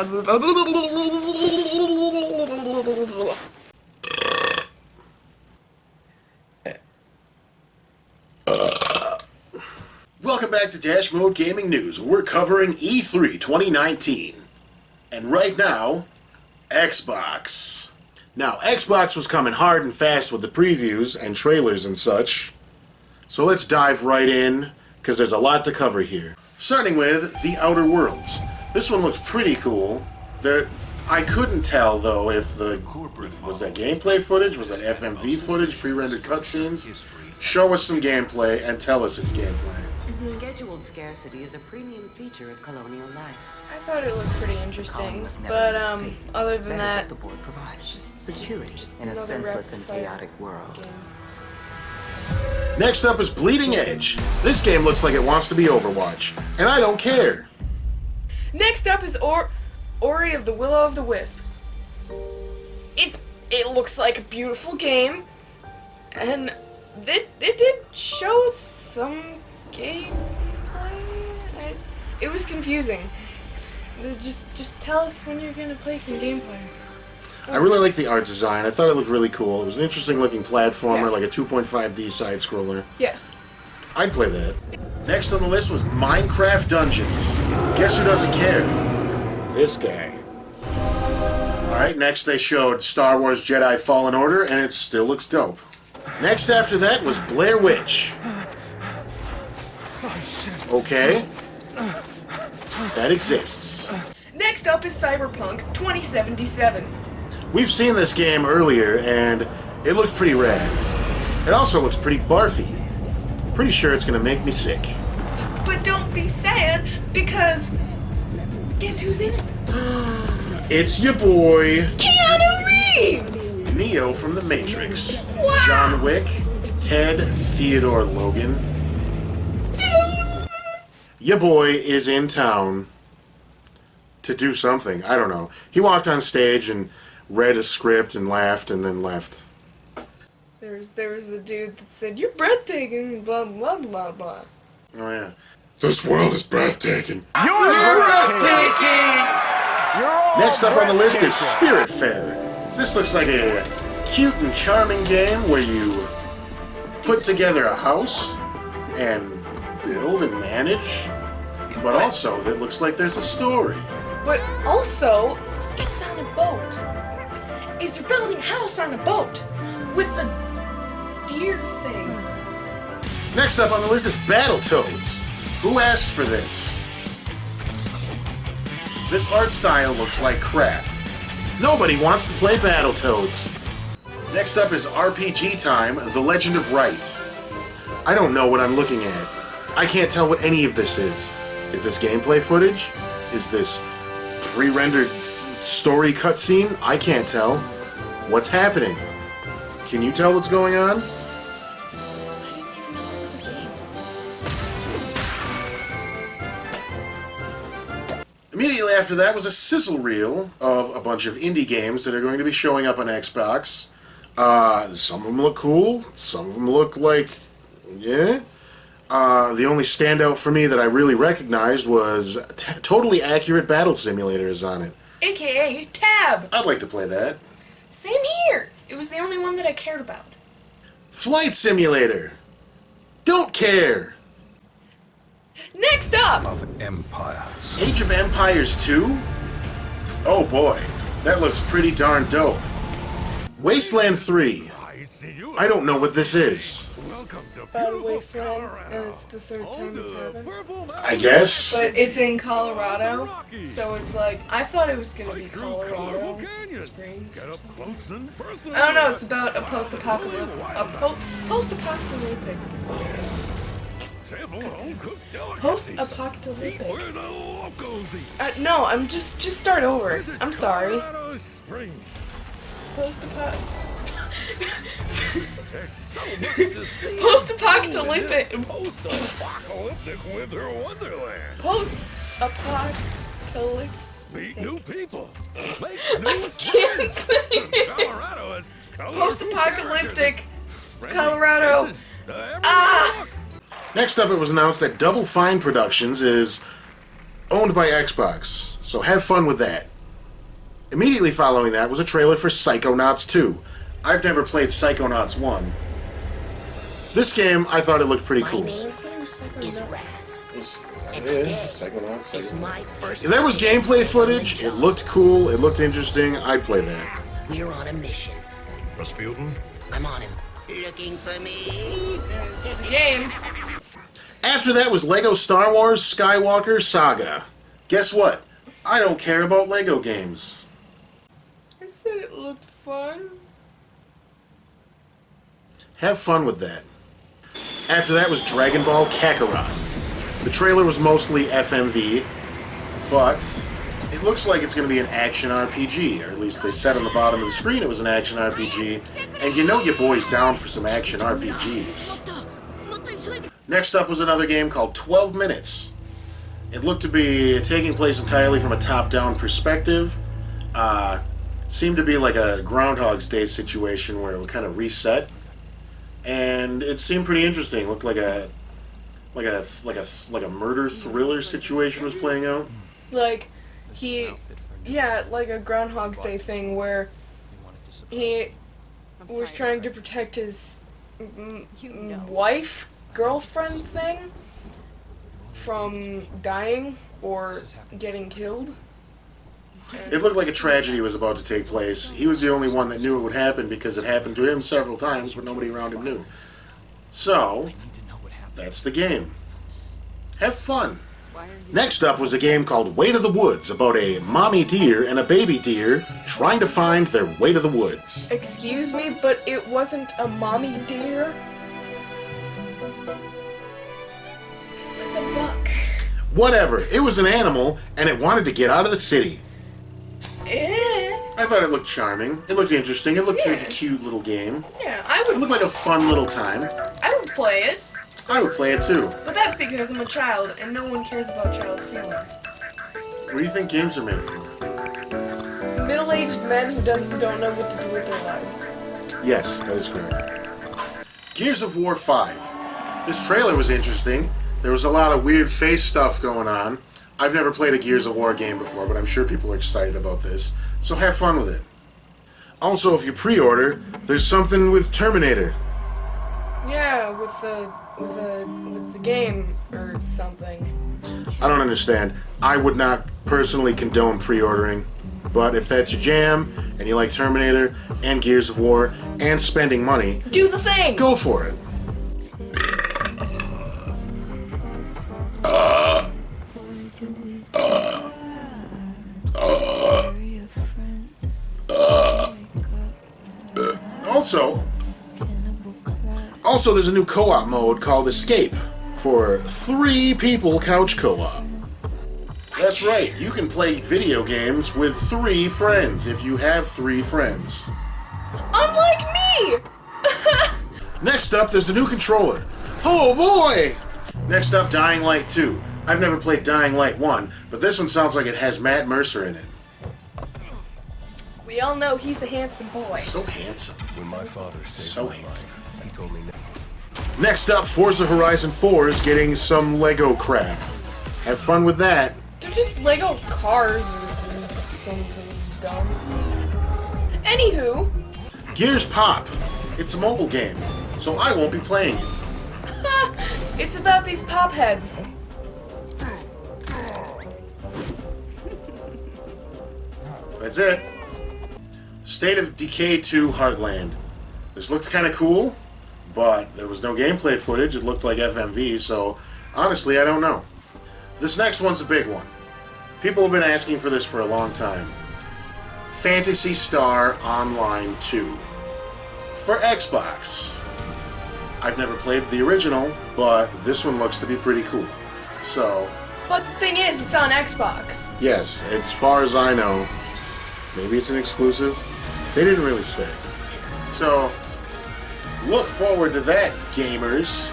Welcome back to Dash Mode Gaming News. We're covering E3 2019. And right now, Xbox. Now, Xbox was coming hard and fast with the previews and trailers and such. So let's dive right in, because there's a lot to cover here. Starting with The Outer Worlds. This one looks pretty cool. I couldn't tell, though, if was that gameplay footage, was that FMV footage, pre-rendered cutscenes? Show us some gameplay and tell us it's gameplay. Scheduled scarcity is a premium feature of colonial life. I thought it looked pretty interesting, but other than that, the board provides just security in a senseless and chaotic world. Game. Next up is Bleeding Edge. This game looks like it wants to be Overwatch, and I don't care. Next up is Ori of the Willow of the Wisp. It looks like a beautiful game, and it did show some gameplay. It was confusing. Just tell us when you're gonna play some gameplay. I really like the art design. I thought it looked really cool. It was an interesting looking platformer, like a 2.5D side scroller. Yeah. I'd play that. Next on the list was Minecraft Dungeons. Guess who doesn't care? This guy. Alright, next they showed Star Wars Jedi Fallen Order, and it still looks dope. Next after that was Blair Witch. Okay. That exists. Next up is Cyberpunk 2077. We've seen this game earlier, and it looks pretty rad. It also looks pretty barfy. Pretty sure it's gonna make me sick. But don't be sad, because guess who's in it? It's your boy, Keanu Reeves! Neo from The Matrix. Wow. John Wick, Ted Theodore Logan. Your boy is in town to do something. I don't know. He walked on stage and read a script and laughed and then left. There was a dude that said, "You're breathtaking," blah blah blah blah. Oh yeah. This world is breathtaking. You're breathtaking! Next up on the list is Spiritfarer. This looks like a cute and charming game where you put together a house and build and manage, but also it looks like there's a story. But also, it's on a boat. Is you're building a house on a boat with the deer thing. Next up on the list is Battletoads. Who asked for this? This art style looks like crap. Nobody wants to play Battletoads. Next up is RPG Time, The Legend of Wright. I don't know what I'm looking at. I can't tell what any of this is. Is this gameplay footage? Is this pre-rendered story cutscene? I can't tell. What's happening? Can you tell what's going on? I didn't even know it was a game. Immediately after that was a sizzle reel of a bunch of indie games that are going to be showing up on Xbox. Some of them look cool. Some of them look like, yeah. The only standout for me that I really recognized was Totally Accurate Battle Simulators on it. AKA Tab. I'd like to play that. Same here. It was the only one that I cared about. Flight Simulator. Don't care. Next up. Of empires. Age of Empires 2? Oh boy, that looks pretty darn dope. Wasteland 3. I don't know what this is. It's about a wasteland, and it's the third time it's happened. I guess. But it's in Colorado, so it's like, I thought it was gonna be Colorado Springs or something. I don't know, it's about a post-apocalyptic. Post-apocalyptic. No, I'm just start over. I'm sorry. Post-apocalyptic winter wonderland. Post-apocalyptic. Meet new people. Make I can't say it. Colorado is Post-apocalyptic Colorado. Ah! Next up, it was announced that Double Fine Productions is owned by Xbox, so have fun with that. Immediately following that was a trailer for Psychonauts 2. I've never played Psychonauts 1. This game, I thought it looked pretty cool. My name is Raz. And Yeah, today is my first There was day gameplay on footage. the It job. looked cool. It looked interesting. I'd play that. We're on a mission. Rasputin? I'm on him. Looking for me? It's the game. After that was Lego Star Wars Skywalker Saga. Guess what? I don't care about Lego games. I said it looked fun. Have fun with that. After that was Dragon Ball Kakarot. The trailer was mostly FMV, but it looks like it's going to be an action RPG, or at least they said on the bottom of the screen it was an action RPG, and you know your boy's down for some action RPGs. Next up was another game called 12 Minutes. It looked to be taking place entirely from a top-down perspective. Seemed to be like a Groundhog's Day situation where it would kind of reset. And it seemed pretty interesting. Looked like a murder thriller situation was playing out. Like, like a Groundhog's Day thing where he was trying to protect his wife, girlfriend thing from dying or getting killed. It looked like a tragedy was about to take place. He was the only one that knew it would happen because it happened to him several times, but nobody around him knew. So, that's the game. Have fun. Next up was a game called Way to the Woods, about a mommy deer and a baby deer trying to find their way to the woods. Excuse me, but it wasn't a mommy deer. It was a buck. Whatever, it was an animal, and it wanted to get out of the city. I thought it looked charming. It looked interesting. It looked like a cute little game. Yeah, I It looked like a fun little time. would play it, I would play it too. but that's because I'm a child and no one cares about child's feelings. What do you think games are made for? Middle-aged men who don't know what to do with their lives. Yes, that is correct. Gears of War 5. This trailer was interesting. There was a lot of weird face stuff going on. I've never played a Gears of War game before, but I'm sure people are excited about this. So have fun with it. Also, if you pre-order, there's something with Terminator. Yeah, with the game or something. I don't understand. I would not personally condone pre-ordering, but if that's your jam, and you like Terminator, and Gears of War, and spending money, Do the thing! go for it. Also, there's a new co-op mode called Escape for 3 people couch co-op. That's right, you can play video games with 3 friends if you have 3 friends. Unlike me! Next up, there's a new controller. Oh boy! Next up, Dying Light 2. I've never played Dying Light 1, but this one sounds like it has Matt Mercer in it. We all know he's a handsome boy. So handsome. When my father saved So my handsome. life, he told me Next up, Forza Horizon 4 is getting some Lego crap. Have fun with that. They're just Lego cars or something dumb. Anywho, Gears Pop. It's a mobile game, so I won't be playing it. it's about these pop heads. That's it. State of Decay 2 Heartland. This looked kind of cool, but there was no gameplay footage. It looked like FMV, so honestly, I don't know. This next one's a big one. People have been asking for this for a long time. Phantasy Star Online 2 for Xbox. I've never played the original, but this one looks to be pretty cool. So, But the thing is, it's on Xbox. yes, as far as I know, maybe it's an exclusive. They didn't really say. So, look forward to that, gamers.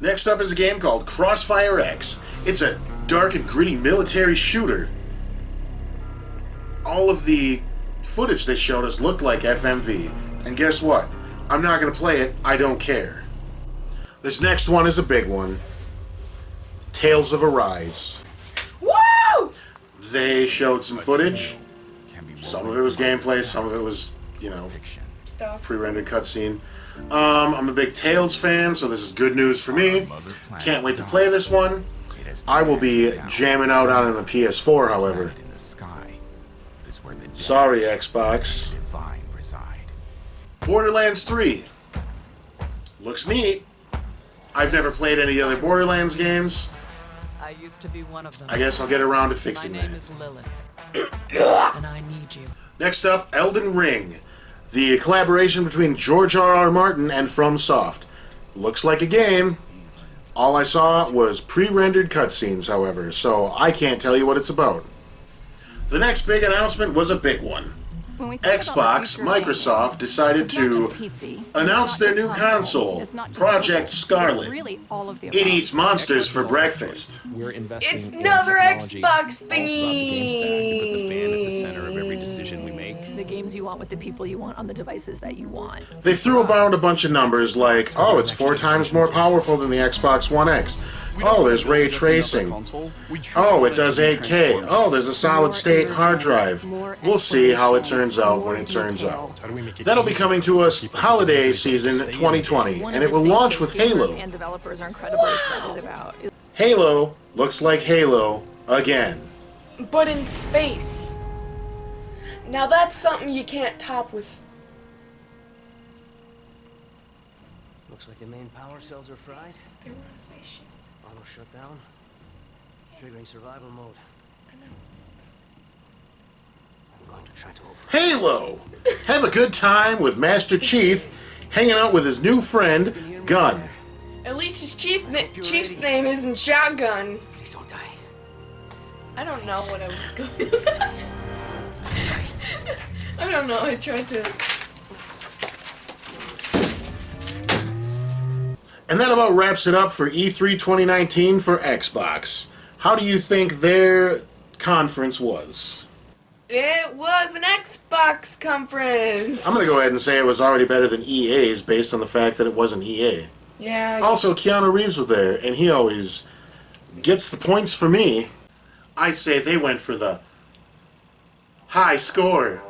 Next up is a game called Crossfire X. It's a dark and gritty military shooter. All of the footage they showed us looked like FMV. And guess what? I'm not going to play it. I don't care. This next one is a big one. Tales of Arise. Woo! They showed some footage. Some of it was gameplay, some of it was, Stuff. pre-rendered cutscene. I'm a big Tales fan, so this is good news for me. Can't wait to play this one. I will be jamming out on the PS4, however. Sorry, Xbox. Borderlands 3. Looks neat. I've never played any other Borderlands games. I used to be one of them. I guess I'll get around to fixing My name that. is Lilith. And I need you. Next up, Elden Ring. The collaboration between George R.R. Martin and FromSoft. Looks like a game. All I saw was pre-rendered cutscenes, however, so I can't tell you what it's about. The next big announcement was a big one. Xbox, Microsoft decided to announce their new console, Project Scarlet. It eats monsters for breakfast. We're investing It's in another technology Xbox all throughout the game stack to put the fan at the center of every thingy. decision we make. The games you want with the people you want on the devices that you want. They threw around a bunch of numbers like, oh, it's 4 times more powerful than the Xbox One X. Oh, there's ray tracing. Oh, it does 8K. Oh, there's a solid-state hard drive. We'll see how it turns out when it turns out. That'll be coming to us holiday season 2020, and it will launch with Halo. And developers are incredibly excited about. Halo looks like Halo again. But in space. Now that's something you can't top with. Looks like the main power cells are fried. They were on a spaceship. Auto shut down. Triggering survival mode. I'm going to try to Halo! Have a good time with Master Chief hanging out with his new friend, Gun. At least his chief's name isn't Shotgun. Please don't die. I don't know what I was going. I don't know. I tried to. And that about wraps it up for E3 2019 for Xbox. How do you think their conference was? It was an Xbox conference. I'm going to go ahead and say it was already better than EA's based on the fact that it wasn't EA. Yeah. Also, Keanu Reeves was there, and he always gets the points for me. I say they went for the high score.